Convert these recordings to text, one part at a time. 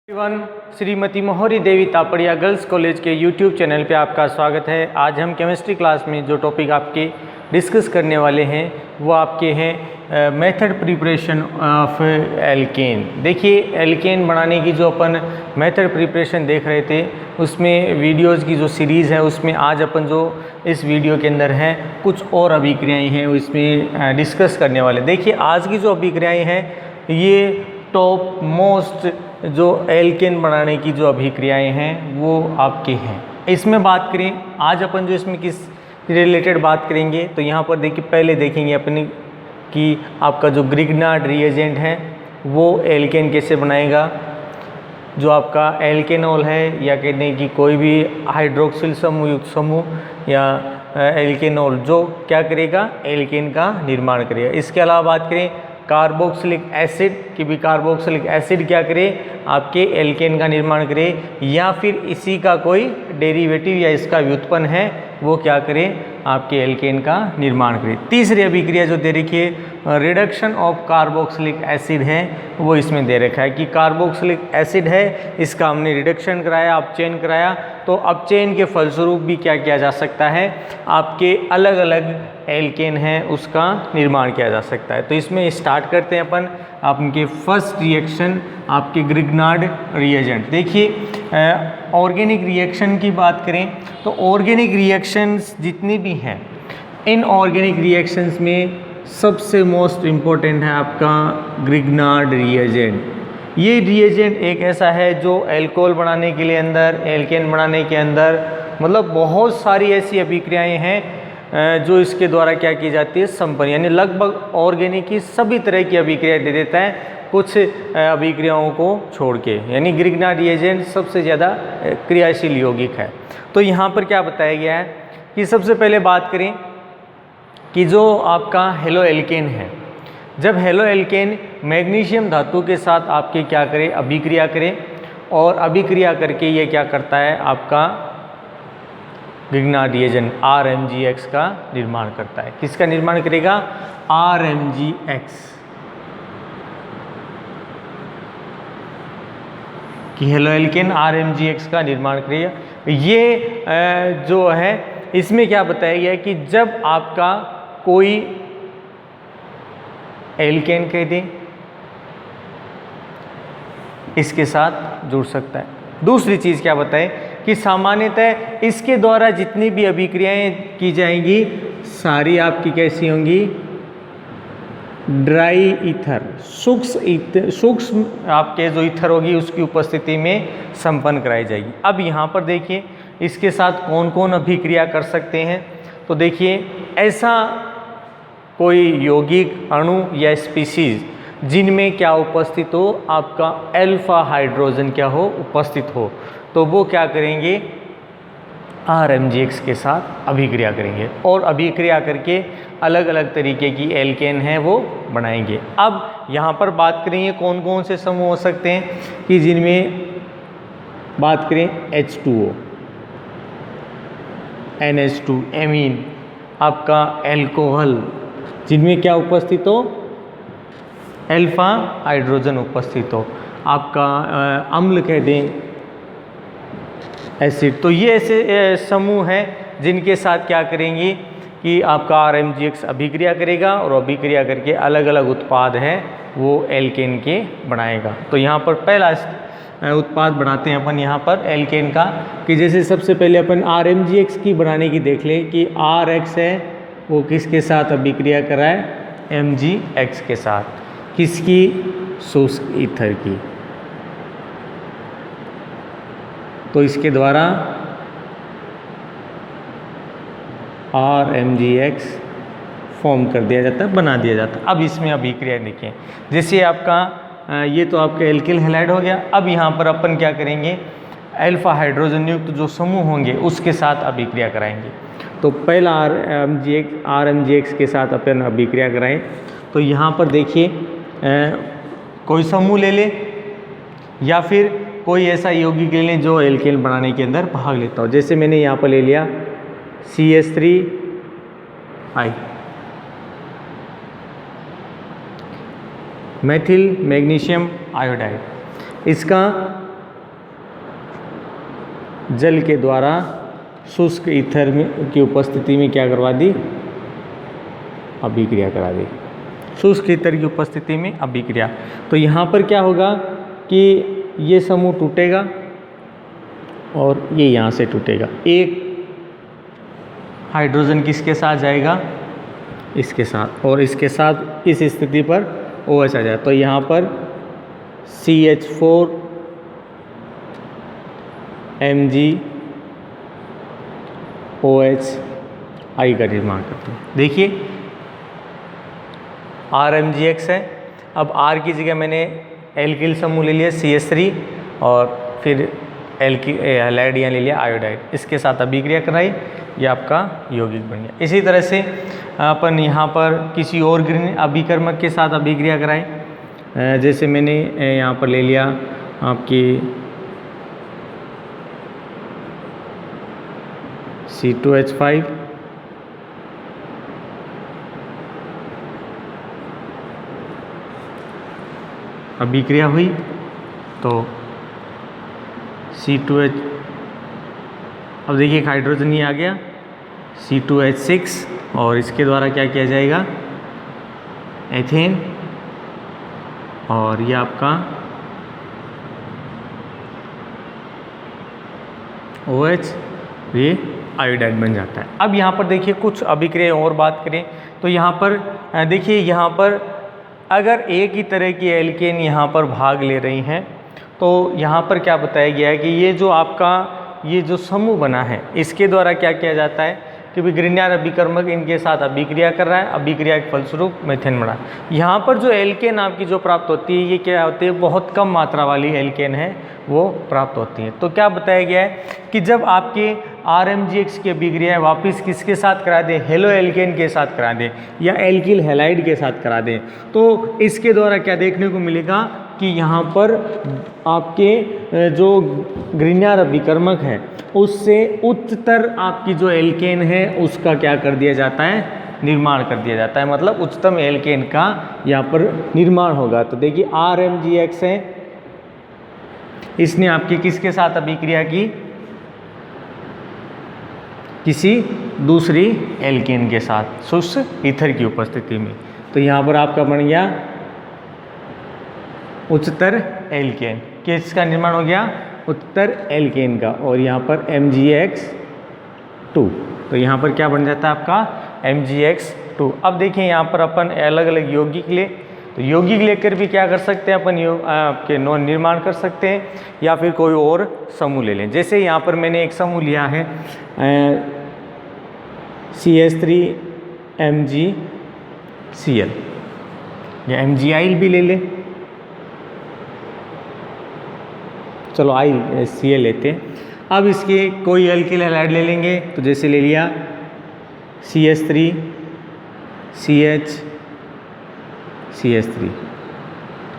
Everyone, Shrimati मोहरी देवी Tapadia girls college के YouTube channel पे आपका स्वागत है। आज हम केमिस्ट्री क्लास में जो टॉपिक आपके डिस्कस करने वाले हैं वो आपके हैं मेथड प्रिपरेशन ऑफ एल्केन। देखिए, एल्केन बनाने की जो अपन मेथड प्रिपरेशन देख रहे थे उसमें वीडियोस की जो सीरीज़ है उसमें आज अपन जो इस वीडियो के अंदर हैं कुछ और अभिक्रियाएँ हैं वो इसमें डिस्कस करने वाले। देखिए, आज की जो अभिक्रियाएँ हैं ये टॉप मोस्ट जो एल्केन बनाने की जो अभिक्रियाएं हैं वो आपके हैं। इसमें बात करें आज अपन जो इसमें किस रिलेटेड बात करेंगे तो यहाँ पर देखिए, पहले देखेंगे अपनी कि आपका जो ग्रिग्नार्ड रिएजेंट है वो एल्केन कैसे बनाएगा। जो आपका एल्केनॉल है या कहते हैं कि कोई भी हाइड्रोक्सिल समूह युक्त समूह या एल्केनॉल जो क्या करेगा, एल्केन का निर्माण करेगा। इसके अलावा बात करें कार्बोक्सिलिक एसिड कि भी कार्बोक्सिलिक एसिड क्या करे, आपके एल्केन का निर्माण करे, या फिर इसी का कोई डेरिवेटिव या इसका व्युत्पन्न है वो क्या करे, आपके एल्केन का निर्माण करे। तीसरी अभिक्रिया जो दे रखी है रिडक्शन ऑफ कार्बोक्सिलिक एसिड है वो इसमें दे रखा है कि कार्बोक्सिलिक एसिड है इसका हमने रिडक्शन कराया, अपचयन कराया, तो अपचयन के फलस्वरूप भी क्या किया जा सकता है, आपके अलग अलग एल्केन है उसका निर्माण किया जा सकता है। तो इसमें स्टार्ट करते हैं अपन आपके फर्स्ट रिएक्शन आपके ग्रिग्नार्ड रिएजेंट। देखिए, ऑर्गेनिक रिएक्शन की बात करें तो ऑर्गेनिक रिएक्शंस जितनी भी हैं इन ऑर्गेनिक रिएक्शंस में सबसे मोस्ट इम्पोर्टेंट है आपका ग्रिग्नार्ड रिएजेंट। ये रिएजेंट एक ऐसा है जो एल्कोहल बनाने के लिए अंदर, एल्केन बनाने के अंदर मतलब बहुत सारी ऐसी अभिक्रियाएं हैं जो इसके द्वारा क्या की जाती है, संपन्न, यानी लगभग ऑर्गेनिक की सभी तरह की अभिक्रिया दे देता है कुछ अभिक्रियाओं को छोड़ के, यानी ग्रिग्नार्ड रिएजेंट सबसे ज़्यादा क्रियाशील यौगिक है। तो यहाँ पर क्या बताया गया है कि सबसे पहले बात करें कि जो आपका हेलो एल्केन है, जब हेलो एल्केन मैग्नीशियम धातु के साथ आपके क्या करे, अभिक्रिया करे, और अभिक्रिया करके ये क्या करता है, आपका ग्रिग्नार्ड रिएजेंट RMgX का निर्माण करता है। किसका निर्माण करेगा, RMgX कि हेलो एल्केन RMgX का निर्माण करेगा। ये जो है इसमें क्या बताया गया है कि जब आपका कोई एल्केन कह दें इसके साथ जुड़ सकता है। दूसरी चीज़ क्या बताएं कि सामान्यतः इसके द्वारा जितनी भी अभिक्रियाएं की जाएंगी सारी आपकी कैसी होंगी, ड्राई ईथर, सूक्ष्म आपके जो ईथर होगी उसकी उपस्थिति में संपन्न कराई जाएगी। अब यहाँ पर देखिए इसके साथ कौन कौन अभिक्रिया कर सकते हैं। तो देखिए, ऐसा कोई यौगिक अणु या स्पीसीज जिनमें क्या उपस्थित हो, आपका अल्फा हाइड्रोजन क्या हो, उपस्थित हो, तो वो क्या करेंगे, RMgX के साथ अभिक्रिया करेंगे और अभिक्रिया करके अलग अलग तरीके की एल्केन है वो बनाएंगे। अब यहाँ पर बात करेंगे कौन कौन से समूह हो सकते हैं कि जिनमें बात करें H2O, NH2, एमीन, आपका एल्कोहल, जिनमें क्या उपस्थित हो, अल्फा हाइड्रोजन उपस्थित हो, आपका अम्ल कह दें, एसिड। तो ये ऐसे समूह हैं जिनके साथ क्या करेंगे कि आपका RMgX अभिक्रिया करेगा और अभिक्रिया करके अलग अलग उत्पाद हैं वो एल्केन के बनाएगा। तो यहाँ पर पहला उत्पाद बनाते हैं अपन यहाँ पर एल्केन का कि जैसे सबसे पहले अपन RMgX की बनाने की देख लें कि RX है वो किसके साथ अभिक्रिया कराए, MgX के साथ, किसकी, शुष्क ईथर की। तो इसके द्वारा RMgX फॉर्म कर दिया जाता है, बना दिया जाता है। अब इसमें अभिक्रिया देखें, जैसे आपका ये तो आपका एल्किल हैलाइड हो गया। अब यहाँ पर अपन क्या करेंगे, अल्फा हाइड्रोजन युक्त जो समूह होंगे उसके साथ अभिक्रिया कराएंगे। तो पहला RMgX के साथ अपन अभिक्रिया कराएं। तो यहाँ पर देखिए कोई समूह ले लें या फिर कोई ऐसा यौगिक ले लें जो एल्केन बनाने के अंदर भाग लेता हो। जैसे मैंने यहाँ पर ले लिया CH3I, मेथिल मैग्नीशियम आयोडाइड, इसका जल के द्वारा शुष्क ईथर में की उपस्थिति में क्या करवा दी, अभिक्रिया करा दी, शुष्क ईथर की उपस्थिति में अभिक्रिया। तो यहाँ पर क्या होगा कि ये समूह टूटेगा और ये यहाँ से टूटेगा, एक हाइड्रोजन किसके साथ जाएगा, इसके साथ, और इसके साथ इस स्थिति पर OH आ जाए। तो यहाँ पर CH4 MgOH I का निर्माण करते हैं। देखिए RMgX है, अब R की जगह मैंने एल्किल समूह ले लिया CH3 और फिर हैलाइड यहाँ ले लिया आयोडाइड, इसके साथ अभिक्रिया कराई, ये आपका यौगिक बन गया। इसी तरह से अपन यहाँ पर किसी और ग्रीन अभिकर्मक के साथ अभिक्रिया कराएं, जैसे मैंने यहाँ पर ले लिया आपकी C2H5 अभिक्रिया हुई तो C2H, अब देखिए एक हाइड्रोजन ही आ गया C2H6 और इसके द्वारा क्या किया जाएगा, एथेन, और ये आपका OH, ये आयोडाइड बन जाता है। अब यहाँ पर देखिए कुछ अभिक्रिया और बात करें तो यहाँ पर देखिए, यहाँ पर अगर एक ही तरह की एल्केन यहाँ पर भाग ले रही हैं तो यहाँ पर क्या बताया गया है कि ये जो आपका ये जो समूह बना है इसके द्वारा क्या किया जाता है कि भी ग्रिग्नार्ड अभिकर्मक इनके साथ अभिक्रिया कर रहा है, अभिक्रिया के फलस्वरूप मेथेन बना। यहाँ पर जो एल्केन आपकी जो प्राप्त होती है ये क्या होती है, बहुत कम मात्रा वाली एल्केन है वो प्राप्त होती है। तो क्या बताया गया है कि जब आपके RMgX की अभिक्रिया वापस किसके साथ करा दें, हेलो एल्केन के साथ करा दें या एल्किल हैलाइड के साथ करा दें, तो इसके द्वारा क्या देखने को मिलेगा कि यहाँ पर आपके जो ग्रिग्नार्ड अभिकर्मक है उससे उच्चतर आपकी जो एल्केन है उसका क्या कर दिया जाता है, निर्माण कर दिया जाता है, मतलब उच्चतम एल्केन का यहाँ पर निर्माण होगा। तो देखिए RMgX है, इसने आपकी किसके साथ अभिक्रिया की, किसी दूसरी एल्केन के साथ शुष्क ईथर की उपस्थिति में। तो यहाँ पर आपका बन गया उच्चतर एल्केन, किसका निर्माण हो गया, उच्चतर एल्केन का, और यहाँ पर MgX2। तो यहाँ पर क्या बन जाता है आपका MgX2। अब देखिए यहाँ पर अपन अलग अलग यौगिक ले, तो यौगिक लेकर भी क्या कर सकते हैं अपन, आपके निर्माण कर सकते हैं या फिर कोई और समूह ले लें। जैसे यहाँ पर मैंने एक समूह लिया है CH3MgCl या MgIl भी ले लें, चलो ICl लेते हैं। अब इसके कोई एल्किल हैलाइड ले लेंगे, तो जैसे ले लिया CH3 CH CH3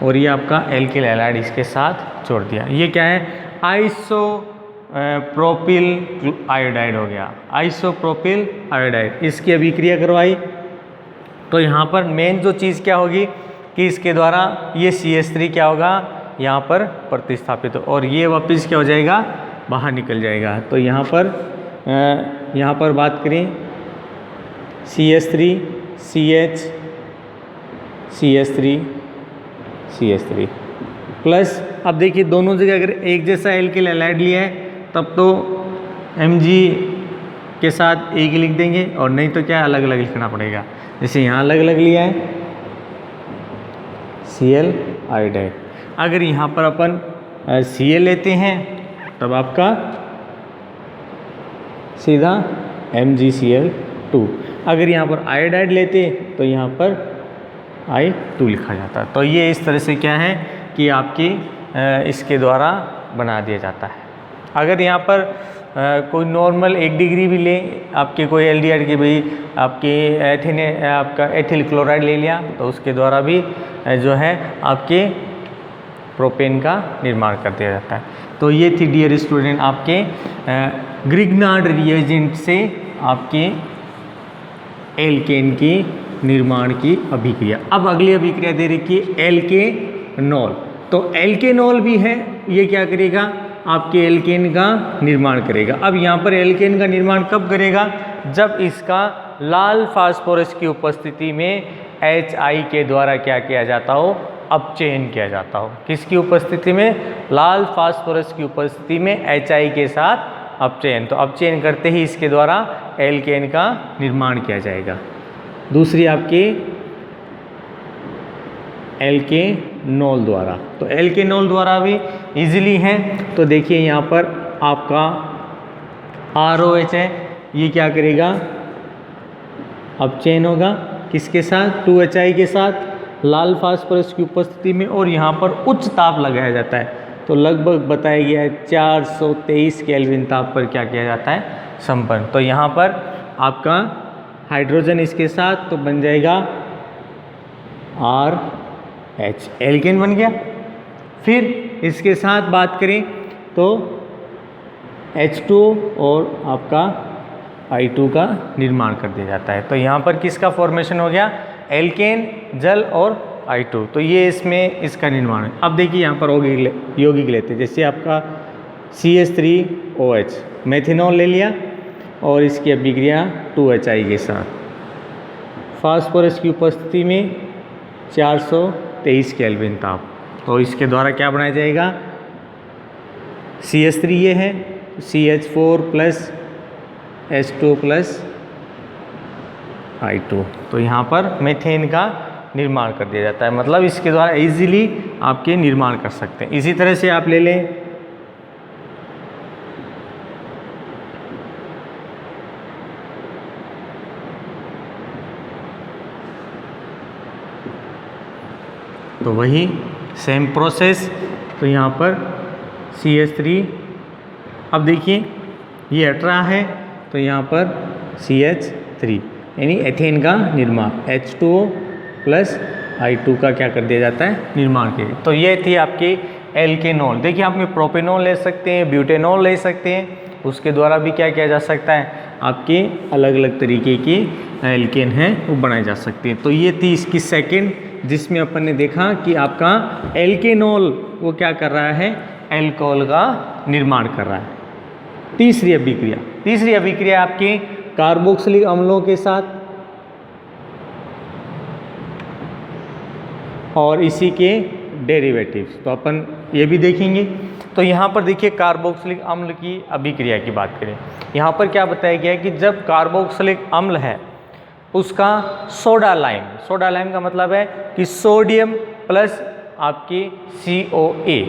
और ये आपका एल्किल हैलाइड इसके साथ जोड़ दिया। ये क्या है, आइसोप्रोपिल आयोडाइड हो गया, आइसोप्रोपिल आयोडाइड, इसकी अभिक्रिया करवाई। तो यहाँ पर मेन जो चीज़ क्या होगी कि इसके द्वारा ये CH3 क्या होगा, यहाँ पर प्रतिस्थापित हो और ये वापस क्या हो जाएगा, बाहर निकल जाएगा। तो यहाँ पर बात करें CH3 CH CH3 CH3 plus, अब देखिए दोनों जगह अगर एक जैसा एल्किल हैलाइड लिया है तब तो Mg के साथ एक ही लिख देंगे, और नहीं तो क्या अलग अलग लिखना पड़ेगा। जैसे यहाँ अलग अलग लिया है Cl आयोडाइड, अगर यहाँ पर अपन Cl लेते हैं तब आपका सीधा MgCl2, अगर यहाँ पर आयोडाइड लेते तो यहाँ पर I2 लिखा जाता है। तो ये इस तरह से क्या है कि आपकी इसके द्वारा बना दिया जाता है। अगर यहाँ पर कोई नॉर्मल 1 डिग्री भी ले, आपके कोई एल्डिहाइड की भाई आपके आपका एथिल क्लोराइड ले लिया तो उसके द्वारा भी जो है आपके प्रोपेन का निर्माण कर दिया जाता है। तो ये थी डियर स्टूडेंट आपके ग्रिग्नार्ड रिएजेंट से आपके एल्केन की निर्माण की अभिक्रिया। अब अगली अभिक्रिया दे रखी है एल्केनॉल। तो एल्केनॉल भी है, ये क्या करेगा आपके एल्केन का निर्माण करेगा। अब यहाँ पर एल्केन का निर्माण कब करेगा? जब इसका लाल फास्फोरस की उपस्थिति में HI के द्वारा क्या किया जाता हो? अपचयन किया जाता हो। किसकी उपस्थिति में? लाल फास्फोरस की उपस्थिति में HI के साथ अपचयन। तो अपचयन करते ही इसके द्वारा एल्केन का निर्माण किया जाएगा। दूसरी आपकी एल्केनॉल द्वारा। तो एल्केनॉल द्वारा भी इजीली है। तो देखिए यहाँ पर आपका ROH है, ये क्या करेगा? अपचयन होगा किसके साथ? 2HI के साथ लाल फास्फोरस की उपस्थिति में, और यहाँ पर उच्च ताप लगाया जाता है। तो लगभग बताया गया है 423 केल्विन ताप पर क्या किया जाता है? संपन्न। तो यहाँ पर आपका हाइड्रोजन इसके साथ तो बन जाएगा RH, एल्केन बन गया। फिर इसके साथ बात करें तो H2 और आपका I2 का निर्माण कर दिया जाता है। तो यहाँ पर किसका फॉर्मेशन हो गया? एल्केन, जल और I2। तो ये इसमें इसका निर्माण है। अब देखिए यहाँ पर यौगिक लेते हैं, जैसे आपका CH3OH मेथिनॉल ले लिया और इसकी अभिक्रिया 2HI के साथ, फास्फोरस की उपस्थिति में 423 केल्विन ताप। तो इसके द्वारा क्या बनाया जाएगा? CH3 ये है, CH4 plus H2 plus I2। तो यहाँ पर मेथेन का निर्माण कर दिया जाता है। मतलब इसके द्वारा इजीली आपके निर्माण कर सकते हैं। इसी तरह से आप ले लें तो वही सेम प्रोसेस। तो यहाँ पर CH3, अब देखिए ये हट रहा है तो यहाँ पर CH3 यानी एथेन का निर्माण, H2O प्लस I2 का क्या कर दिया जाता है? निर्माण किया। तो ये थी आपकी एल्केनॉल। देखिए आप में प्रोपेनॉल ले सकते हैं, ब्यूटेनॉल ले सकते हैं, उसके द्वारा भी क्या किया जा सकता है? आपके अलग अलग तरीके की एल्केन हैं वो बनाए जा सकते हैं। तो ये थी इसकी सेकंड, जिसमें अपन ने देखा कि आपका एल्केनॉल वो क्या कर रहा है? एल्कोहल का निर्माण कर रहा है। तीसरी अभिक्रिया आपकी कार्बोक्सिलिक अम्लों के साथ और इसी के डेरिवेटिव्स। तो अपन ये भी देखेंगे। तो यहाँ पर देखिए कार्बोक्सिलिक अम्ल की अभिक्रिया की बात करें, यहाँ पर क्या बताया गया है कि जब कार्बोक्सिलिक अम्ल है उसका सोडा लाइम का मतलब है कि सोडियम प्लस आपकी COA,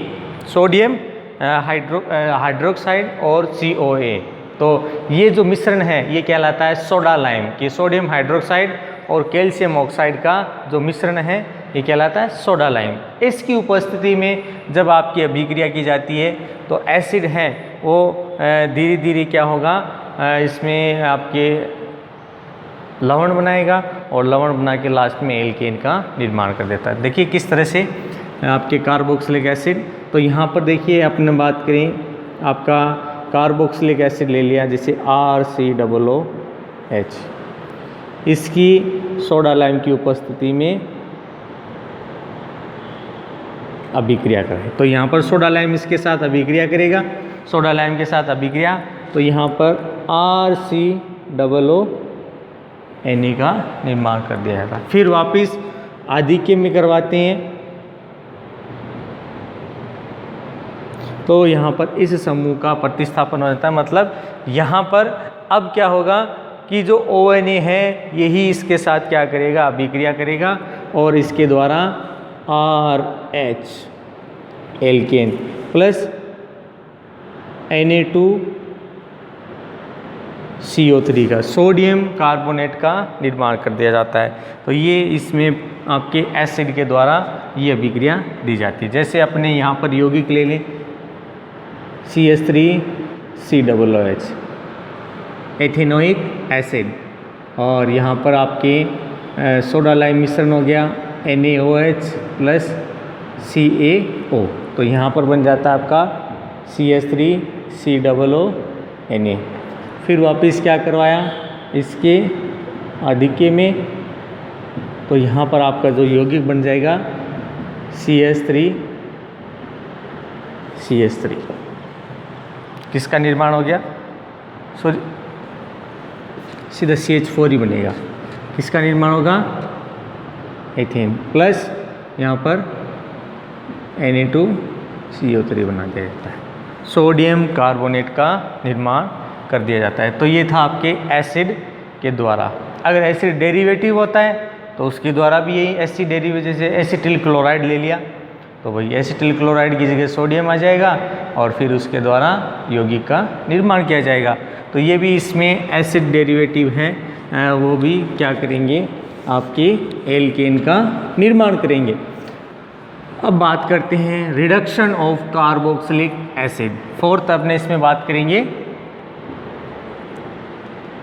सोडियम हाइड्रोक्साइड और COA। तो ये जो मिश्रण है ये कहलाता है सोडा लाइम, कि सोडियम हाइड्रोक्साइड और कैल्शियम ऑक्साइड का जो मिश्रण है ये कहलाता है सोडा लाइम। इसकी उपस्थिति में जब आपकी अभिक्रिया की जाती है तो एसिड है वो धीरे धीरे क्या होगा? इसमें आपके लवण बनाएगा और लवण बना के लास्ट में एल्केन का निर्माण कर देता है। देखिए किस तरह से आपके कार्बोक्सिलिक एसिड। तो यहाँ पर देखिए अपने बात करें, आपका कार्बोक्सिलिक एसिड ले लिया जैसे RCOOH, इसकी सोडा लाइम की उपस्थिति में अभिक्रिया करें। तो यहाँ पर सोडा लाइम इसके साथ अभिक्रिया करेगा, सोडा लाइम के साथ अभिक्रिया। तो यहाँ पर RCOONA का निर्माण कर दिया जाता है। फिर वापस आधिक्य में करवाते हैं। तो यहाँ पर इस समूह का प्रतिस्थापन हो जाता है। मतलब यहाँ पर अब क्या होगा कि जो ONA है यही इसके साथ क्या करेगा? अभिक्रिया करेगा और इसके द्वारा RH एल्केन प्लस Na2CO3 का सोडियम कार्बोनेट का निर्माण कर दिया जाता है। तो ये इसमें आपके एसिड के द्वारा ये अभिक्रिया दी जाती है। जैसे अपने यहाँ पर यौगिक ले लें CH3COOH एथेनोइक एसिड, और यहाँ पर आपके सोडा लाइम मिश्रण हो गया NaOH प्लस CaO। तो यहाँ पर बन जाता है आपका CH3COONA। फिर वापस क्या करवाया इसके आधिक्य में, तो यहाँ पर आपका जो यौगिक बन जाएगा CH3CH3। किसका निर्माण हो गया, सॉरी सीधा CH4 ही बनेगा। किसका निर्माण होगा, एथेन प्लस यहाँ पर Na2CO3 बना दिया जाता है, सोडियम कार्बोनेट का निर्माण कर दिया जाता है। तो ये था आपके एसिड के द्वारा। अगर एसिड डेरिवेटिव होता है तो उसके द्वारा भी यही एसिड डेरिवेटिव, जैसे एसिटिल क्लोराइड ले लिया तो भाई एसिटिल क्लोराइड की जगह सोडियम आ जाएगा और फिर उसके द्वारा यौगिक का निर्माण किया जाएगा। तो ये भी इसमें एसिड डेरिवेटिव हैं, वो भी क्या करेंगे, आपके एल्केन का निर्माण करेंगे। अब बात करते हैं reduction of carboxylic acid. Fourth अपने इसमें बात करेंगे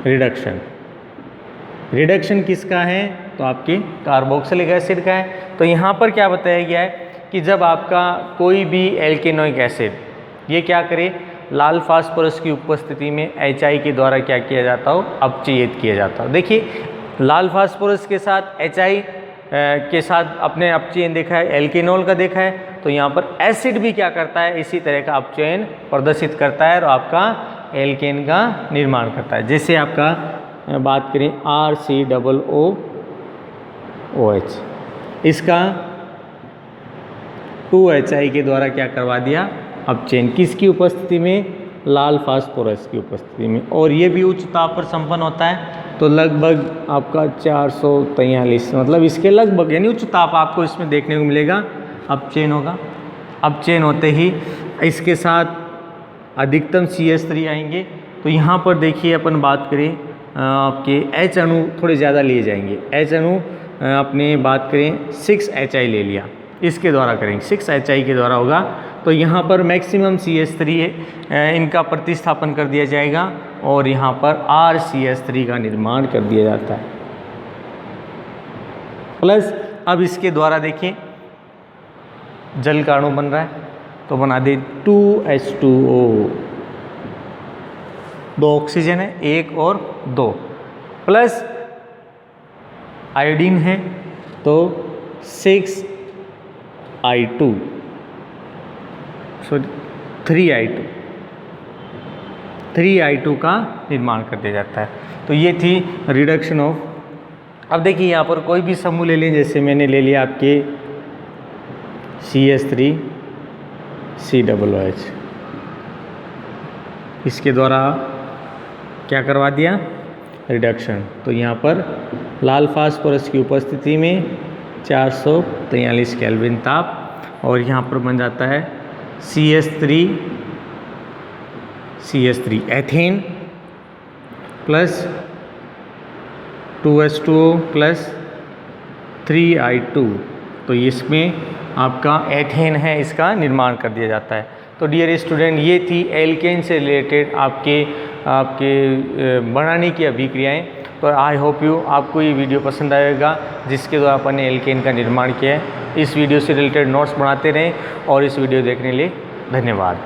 रिडक्शन। रिडक्शन किसका है, तो आपके कार्बोक्सिलिक एसिड का है। तो यहाँ पर क्या बताया गया है कि जब आपका कोई भी एल्केनोइक एसिड ये क्या करे, लाल फास्फोरस की उपस्थिति में HI के द्वारा क्या किया जाता हो, अपचयित किया जाता हो। देखिए लाल फास्फोरस के साथ HI के साथ अपने अपचयन देखा है, एल्केनॉल का देखा है, तो यहाँ पर एसिड भी क्या करता है, इसी तरह का अपचयन प्रदर्शित करता है और आपका एल्केन का निर्माण करता है। जैसे आपका बात करें RCOOH, इसका 2HI के द्वारा क्या करवा दिया, अपचयन, किसकी उपस्थिति में, लाल फास्फोरस की उपस्थिति में, और ये भी उच्च ताप पर संपन्न होता है। तो लगभग आपका 443, मतलब इसके लगभग यानी उच्च ताप आपको इसमें देखने को मिलेगा, अपचयन होगा। अपचयन होते ही इसके साथ अधिकतम CH3 आएंगे। तो यहाँ पर देखिए अपन बात करें आपके H अणु थोड़े ज़्यादा लिए जाएंगे। H अणु अपने बात करें 6HI ले लिया, इसके द्वारा करेंगे, 6HI के द्वारा होगा। तो यहाँ पर मैक्सिमम CH3 इनका प्रतिस्थापन कर दिया जाएगा और यहाँ पर RCH3 का निर्माण कर दिया जाता है। प्लस अब इसके द्वारा देखिए जल का अणु बन रहा है, तो बना दे 2H2O, 2 ऑक्सीजन है, 1 और 2, प्लस आयोडीन है तो 6I2, सॉरी 3I2 का निर्माण कर दिया जाता है। तो ये थी रिडक्शन ऑफ। अब देखिए यहाँ पर कोई भी समूह ले लें, जैसे मैंने ले लिया आपके CH3COOH, इसके द्वारा क्या करवा दिया, रिडक्शन। तो यहाँ पर लाल फास्फोरस की उपस्थिति में 443 केल्विन ताप, और यहाँ पर बन जाता है CH3 ethane plus 2H2O plus 3I2। तो इसमें आपका एथेन है, इसका निर्माण कर दिया जाता है। तो डियर स्टूडेंट, ये थी एल्केन से रिलेटेड आपके बनाने की अभिक्रियाएं। तो आई होप यू आपको ये वीडियो पसंद आएगा, जिसके द्वारा अपन ने एल्केन का निर्माण किया है। इस वीडियो से रिलेटेड नोट्स बनाते रहें और इस वीडियो देखने के लिए धन्यवाद।